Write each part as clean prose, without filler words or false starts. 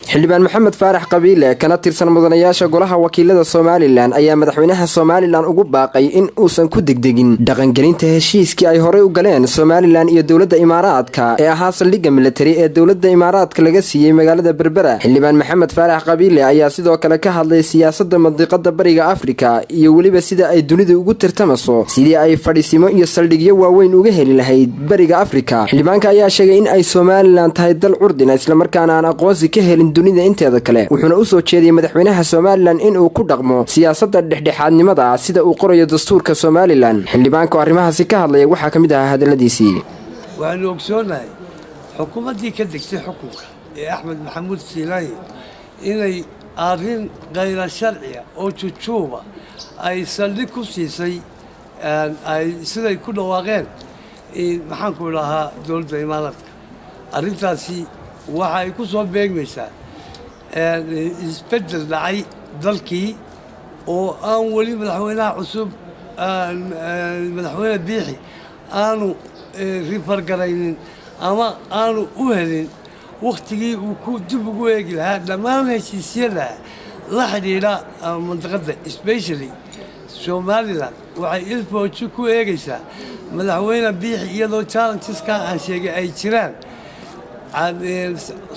xildhibaan Maxamed Faarax Qabiile kana tirsan mudanayaasha golaha wakiilada Soomaaliland ayaa madaxweynaha Soomaaliland ugu baaqay in uusan ku degdegin dhaqangelinta heshiiskii ay hore u galeen Soomaaliland iyo dawladda Imaaraadka ee ahaa saldhigga military ee dawladda Imaaraadka laga siiyay magaalada Berbera. xildhibaan Maxamed Faarax Qabiile ayaa sidoo kale ka hadlay siyaasadda mandiqada Bariga Afrika iyo waliba sida ay dunidu ugu tirtamaso sidii ay fadhiisimo iyo saldhigyo waaweyn uga heli lahayd Bariga Afrika. xildhibaanka ayaa sheegay in ay Soomaaliland tahay dal curdin isla markaana aan aqoonsi ka helin dunida inteeda kale wuxuuna u soo jeediyay madaxweynaha Soomaaliland in uu ku dhaqmo siyaasadda dhexdhexaadnimada sida uu qorayo dastuurka Soomaaliland. xildhibaanku arrimahaasi ka hadlay waxa kamid ah hadaladiisii waxaan ogsoonahay xukuumadii ka degtay xukunka ee Axmed Maxamuud Silaani inay arrin غير sharci oo jujuuba ay saldhig ku siisay ay siday ku dhawaaqeen maxaan ku lahaa dawladda Imaaraadka. arrintaasi waxa ay ku soo beegmaysaa isbedel dhacay dalkii oo aan weli madaxweynaha cusub madaxweyne Biixi aanu rifargaraynin ama aanu u helin waqtigii uu ku dib ugu eegi lahaa dhammaan heshiisyada la xidhiidha mandiqada especially Somaliland waxay ilfooji ku eegaysaa madaxweyne Biixi iyadoo challengeska aan sheegay ay jiraan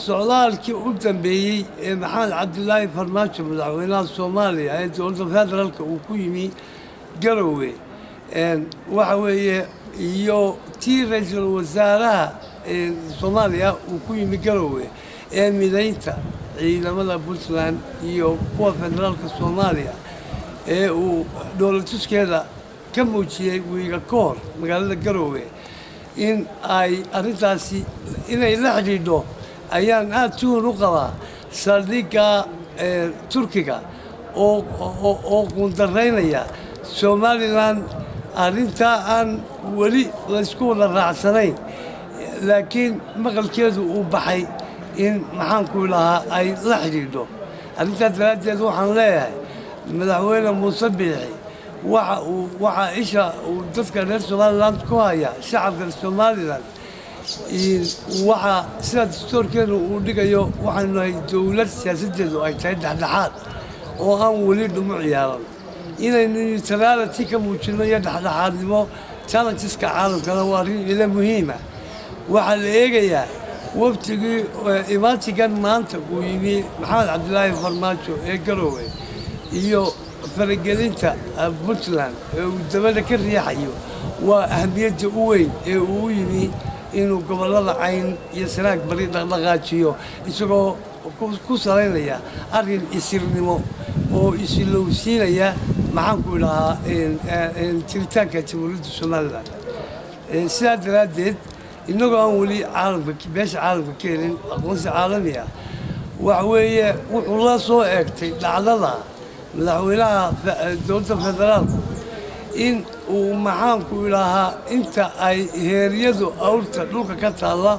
socdaalkii u dambeeyay ee Maxamed Cabdullaahi Farmaajo madaxweynaha Soomaaliya ee dowladda federaalka uu ku yimi Garowe waxa weeye iyo tii ra'iisul wasaaraha Soomaaliya uu ku yimi Garowe ee mideynta ciidamada Puntland iyo kuwa federaalka Soomaaliya ee uu dowladtuskeeda ka muujiyay wiiga koor magaalada Garowe in ay arrintaasi inay la xidhiidho ayaan aad tuhun u qabaa saldhigga Turkiga oo qundaraynaya Somaliland arrintaa aan weli laysku wada raacsanayn laakiin maqalkeedu uu baxay in maxaan ku lahaa ay la xidhiidho. arrintaa daraaddeed waxaan leeyahay madaxweyne Muuse Biixi waxa isha uu dadka reer Somaliland ku haya shacabka Somaliland waxa sida dastuurkeenu uu dhigayo waxaanu nahay dawlad siyaasadeedu ay tahay dhexdhexaad oo aan weli dhumuc yeelan inaynu neutrality ka muujino iyo dhexdhexaadnimo challengeska caalamkana waa arrin ila muhiima. waxaa la eegayaa waftigii imaantigan maanta uu yimi Maxamed Cabdullaahi Farmaajo ee Garowe iyo faragelinta Puntland ee uu dabada ka riixayo waa ahmiyadda u weyn ee uu yimi inuu gobolada Cayn iyo Sanaag bari dhaqdhaqaajiyo isagoo ku saleynaya arrin isirnimo oo isilowsiinaya maxaan ku lahaa jiritaanka jamhuuriyadda Somaliland. sidaa daraaddeed inagoo aan weli beesha caalamka ka helin aqoonsi caalami ah waxa weeye wuxuu la soo eegtay dhacdada madaxweynaha dowladda federaalku in uu maxaan ku lahaa inta ay heeryadu awrta dhulka ka taalla